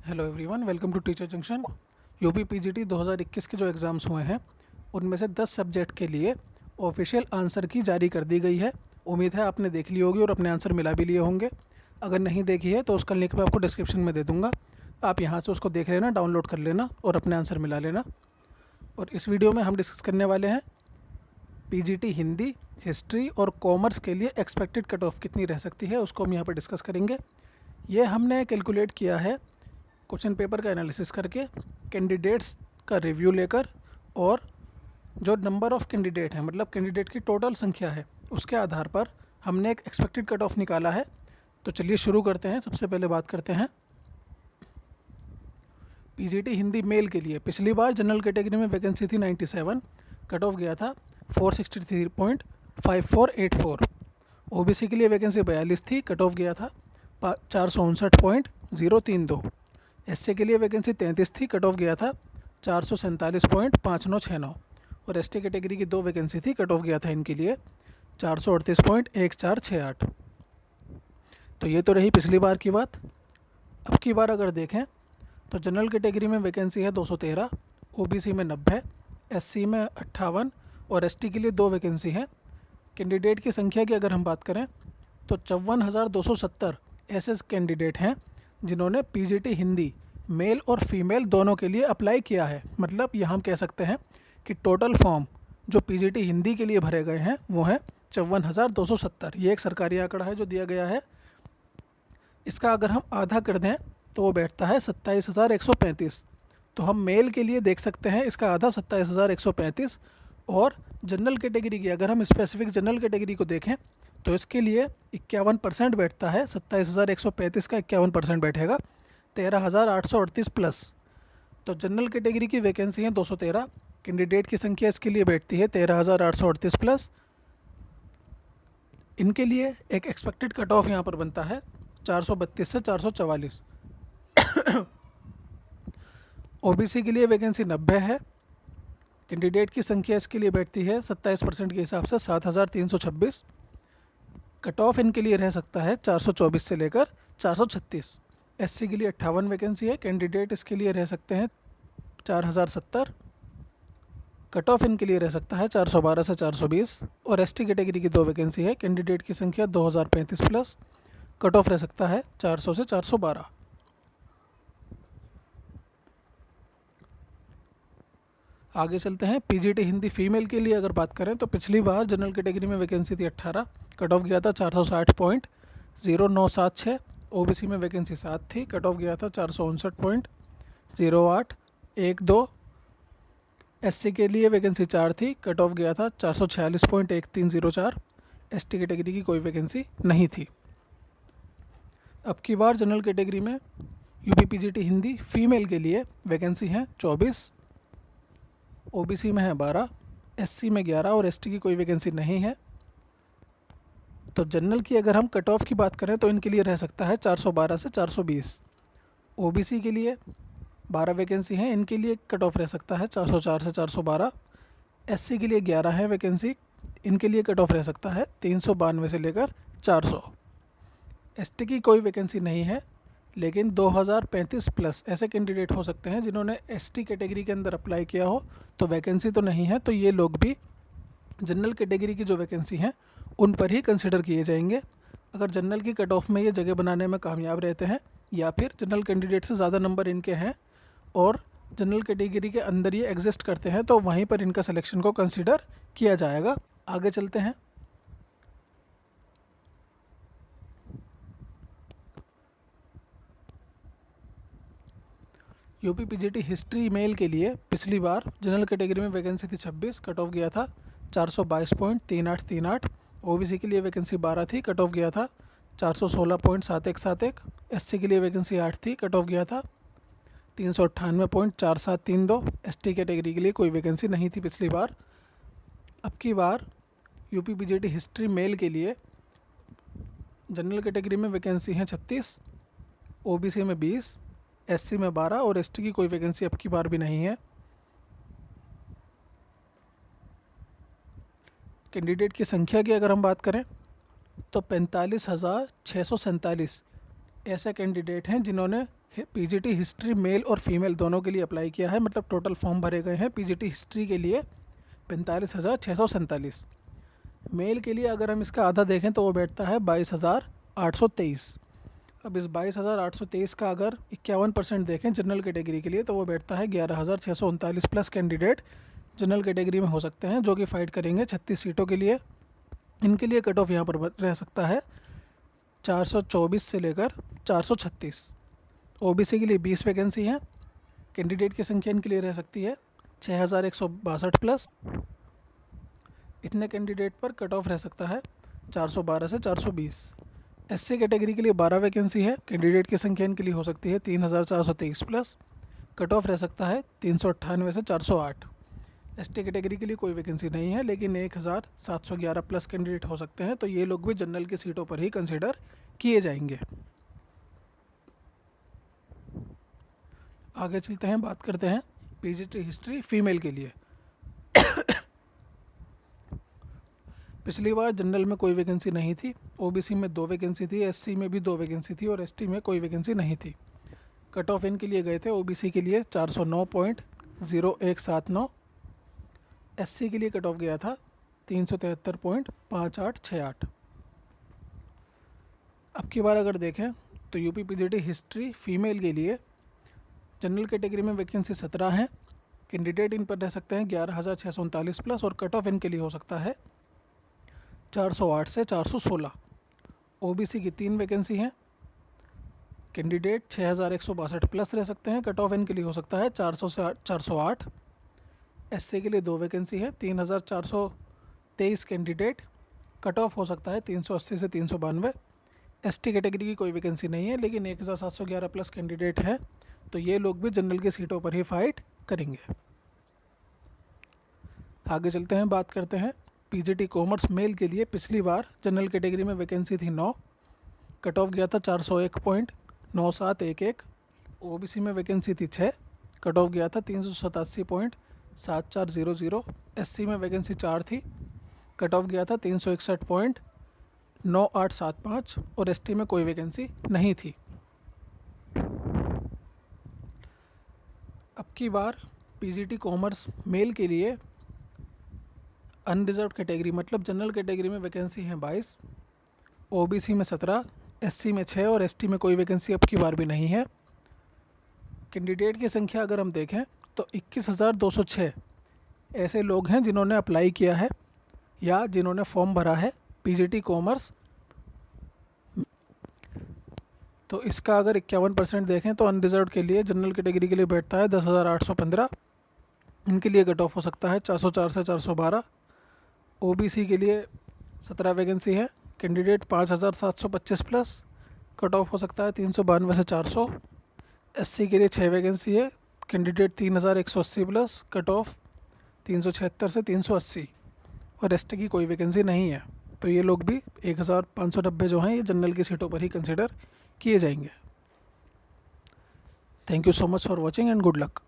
Hello everyone, welcome to teacher junction. UP PGT 2021 के जो exams हुए हैं उनमें से 10 सब्जेक्ट के लिए ऑफिशियल आंसर की जारी कर दी गई है। उम्मीद है आपने देख ली होगी और अपने आंसर मिला भी लिए होंगे। अगर नहीं देखी है तो उसका लिंक मैं आपको डिस्क्रिप्शन में दे दूँगा, आप यहाँ से उसको देख लेना, डाउनलोड कर लेना और अपने आंसर मिला लेना। और इस वीडियो में हम डिस्कस करने वाले हैं पीजीटी हिंदी, हिस्ट्री और कॉमर्स के लिए एक्सपेक्टेड कट ऑफ कितनी रह सकती है, उसको हम यहाँ पर डिस्कस करेंगे। ये हमने कैलकुलेट किया है क्वेश्चन पेपर का एनालिसिस करके, कैंडिडेट्स का रिव्यू लेकर, और जो नंबर ऑफ़ कैंडिडेट हैं, मतलब कैंडिडेट की टोटल संख्या है, उसके आधार पर हमने एक एक्सपेक्टेड कट ऑफ निकाला है। तो चलिए शुरू करते हैं। सबसे पहले बात करते हैं पीजीटी हिंदी मेल के लिए। पिछली बार जनरल कैटेगरी में वैकेंसी थी 97, कट ऑफ गया था 463.5484। ओबीसी के लिए वैकेंसी 42 थी, कट ऑफ गया था 459.032। एससी के लिए वैकेंसी 33 थी, कट ऑफ गया था 447.5969। और एसटी कैटेगरी की 2 वैकेंसी थी, कट ऑफ गया था इनके लिए 438.1468। तो ये तो रही पिछली बार की बात। अब की बार अगर देखें तो जनरल कैटेगरी में वैकेंसी है 213, ओबीसी में 90, एससी में 58 और एसटी के लिए 2 वैकेंसी हैं। कैंडिडेट की संख्या की अगर हम बात करें तो 54,270 ऐसे कैंडिडेट हैं जिन्होंने पीजीटी हिंदी मेल और फीमेल दोनों के लिए अप्लाई किया है। मतलब यहाँ हम कह सकते हैं कि टोटल फॉर्म जो पीजीटी हिंदी के लिए भरे गए हैं वो हैं 54,270। ये एक सरकारी आंकड़ा है जो दिया गया है। इसका अगर हम आधा कर दें तो वो बैठता है 27,135। तो हम मेल के लिए देख सकते हैं इसका आधा 27,135। और जनरल कैटेगरी की अगर हम स्पेसिफिक जनरल कैटेगरी को देखें तो इसके लिए 51% बैठता है। 27,135 का 51% बैठेगा 13,838 प्लस। तो जनरल कैटेगरी की वैकेंसी है 213, कैंडिडेट की संख्या इसके लिए बैठती है 13,838 प्लस। इनके लिए एक एक्सपेक्टेड कट ऑफ यहाँ पर बनता है 432 से 444। ओबीसी के लिए वैकेंसी 90 है, कैंडिडेट की संख्या इसके लिए बैठती है 27% के हिसाब से 7,326। कट ऑफ इनके लिए रह सकता है 424 से लेकर 436। एससी के लिए 58 वैकेंसी है, कैंडिडेट इसके लिए रह सकते हैं 4,070। कट ऑफ इनके लिए रह सकता है 412 से 420। और एसटी कैटेगरी की 2 वैकेंसी है, कैंडिडेट की संख्या 2035 प्लस, कट ऑफ रह सकता है 400 से 412। आगे चलते हैं। पीजीटी हिंदी फीमेल के लिए अगर बात करें तो पिछली बार जनरल कैटेगरी में वैकेंसी थी 18, कट ऑफ गया था 460.0976। ओबीसी में वैकेंसी 7 थी, कट ऑफ गया था 459.0812। एससी के लिए वैकेंसी 4 थी, कट ऑफ गया था 446.1304। एसटी कैटेगरी की कोई वैकेंसी नहीं थी। अब की बार जनरल कैटेगरी में यूपी पीजीटी हिंदी फीमेल के लिए वैकेंसी हैं 24, ओबीसी में है 12, एससी में 11 और एसटी की कोई वैकेंसी नहीं है। तो जनरल की अगर हम कट ऑफ की बात करें तो इनके लिए रह सकता है 412 से 420। ओबीसी के लिए 12 वैकेंसी हैं, इनके लिए कट ऑफ रह सकता है 404 से 412। एससी के लिए 11 है वैकेंसी, इनके लिए कट ऑफ रह सकता है 392 से लेकर 400। एसटी की कोई वैकेंसी नहीं है, लेकिन 2035 प्लस ऐसे कैंडिडेट हो सकते हैं जिन्होंने एसटी कैटेगरी के अंदर अप्लाई किया हो। तो वैकेंसी तो नहीं है, तो ये लोग भी जनरल कैटेगरी की जो वैकेंसी हैं उन पर ही कंसिडर किए जाएंगे। अगर जनरल की कट ऑफ में ये जगह बनाने में कामयाब रहते हैं या फिर जनरल कैंडिडेट से ज़्यादा नंबर इनके हैं और जनरल कैटेगरी के अंदर ये एग्जिस्ट करते हैं, तो वहीं पर इनका सिलेक्शन को कंसिडर किया जाएगा। आगे चलते हैं। यूपी पीजीटी हिस्ट्री मेल के लिए पिछली बार जनरल कैटेगरी में वैकेंसी थी 26, कट ऑफ गया था 422.3838। ओबीसी के लिए वैकेंसी 12 थी, कट ऑफ गया था 416.7171। एससी के लिए वैकेंसी 8 थी, कट ऑफ गया था 398.4732। एसटी कैटेगरी के लिए कोई वैकेंसी नहीं थी पिछली बार। अब की बार यूपी पीजीटी हिस्ट्री मेल के लिए जनरल कैटेगरी में वैकेंसी हैं 36, ओबीसी में 20, एससी में 12 और एसटी की कोई वैकेंसी अब की बार भी नहीं है। कैंडिडेट की संख्या की अगर हम बात करें तो 45,647 ऐसे कैंडिडेट हैं जिन्होंने पीजीटी हिस्ट्री मेल और फीमेल दोनों के लिए अप्लाई किया है, मतलब टोटल फॉर्म भरे गए हैं पीजीटी हिस्ट्री के लिए 45,647। मेल के लिए अगर हम इसका आधा देखें तो वो बैठता है 22,823। अब इस 22,823 का अगर 51% देखें जनरल कैटेगरी के लिए तो वो बैठता है 11,639 प्लस कैंडिडेट जनरल कैटेगरी में हो सकते हैं जो कि फ़ाइट करेंगे 36 सीटों के लिए। इनके लिए कट ऑफ यहाँ पर रह सकता है 424 से लेकर 436। ओबीसी के लिए 20 वैकेंसी हैं, कैंडिडेट की संख्या इनके लिए रह सकती है 6,162 प्लस। इतने कैंडिडेट पर कट ऑफ रह सकता है 412 से 420। एससी कैटेगरी के लिए 12 वैकेंसी है, कैंडिडेट की संख्या इनके लिए हो सकती है 3,423 प्लस। कट ऑफ रह सकता है 398 से 408। एसटी कैटेगरी के लिए कोई वैकेंसी नहीं है, लेकिन 1,711 प्लस कैंडिडेट हो सकते हैं, तो ये लोग भी जनरल की सीटों पर ही कंसिडर किए जाएंगे। आगे चलते हैं, बात करते हैं पीजीटी हिस्ट्री फीमेल के लिए। पिछली बार जनरल में कोई वैकेंसी नहीं थी, ओबीसी में 2 वैकेंसी थी, एससी में भी 2 वैकेंसी थी और एसटी में कोई वैकेंसी नहीं थी। कट ऑफ इनके लिए गए थे ओबीसी के लिए 409.0179, एससी के लिए कट ऑफ गया था 373.5868। अब की बार अगर देखें तो यूपी पीजीटी हिस्ट्री फीमेल के लिए जनरल कैटेगरी में वैकेंसी 17 हैं, कैंडिडेट इन पर रह सकते हैं 11,639 प्लस और कट ऑफ इनके लिए हो सकता है 408 से 416। ओबीसी की 3 वैकेंसी हैं, कैंडिडेट 6,162 प्लस रह सकते हैं, कट ऑफ इनके लिए हो सकता है 400 से 408। एससी के लिए 2 वैकेंसी है, 3,423 कैंडिडेट, कट ऑफ हो सकता है 380 से 392। एसटी कैटेगरी की कोई वैकेंसी नहीं है, लेकिन 1,711 प्लस कैंडिडेट हैं, तो ये लोग भी जनरल की सीटों पर ही फाइट करेंगे। आगे चलते हैं, बात करते हैं पीजीटी कॉमर्स मेल के लिए। पिछली बार जनरल कैटेगरी में वैकेंसी थी 9, कट ऑफ गया था 401.9711। ओबीसी में वैकेंसी थी 6, कट ऑफ गया था 387.7400। एससी में वैकेंसी 4 थी, कट ऑफ गया था 361.9875 और एसटी में कोई वैकेंसी नहीं थी। अब की बार पीजीटी कॉमर्स मेल के लिए अनरिजर्व कैटेगरी मतलब जनरल कैटेगरी में वैकेंसी हैं 22, ओबीसी में 17, एससी में 6 और एसटी में कोई वैकेंसी अब की बार भी नहीं है। कैंडिडेट की संख्या अगर हम देखें तो 21,206 ऐसे लोग हैं जिन्होंने अप्लाई किया है या जिन्होंने फॉर्म भरा है पीजीटी कॉमर्स। तो इसका अगर 51% देखें तो अनरिजर्व के लिए जनरल कैटेगरी के लिए बैठता है 10,815, इनके लिए कट ऑफ हो सकता है 404 से 412। ओबीसी के लिए 17 वैकेंसी है, कैंडिडेट 5,725 प्लस, कट ऑफ हो सकता है 392 से 400। एससी के लिए 6 वैकेंसी है, कैंडिडेट 3,180 प्लस, कट ऑफ 376 से 380 और एसटी की कोई वैकेंसी नहीं है, तो ये लोग भी 1,590 जो हैं ये जनरल की सीटों पर ही कंसिडर किए जाएंगे। Thank you so much for watching and good luck.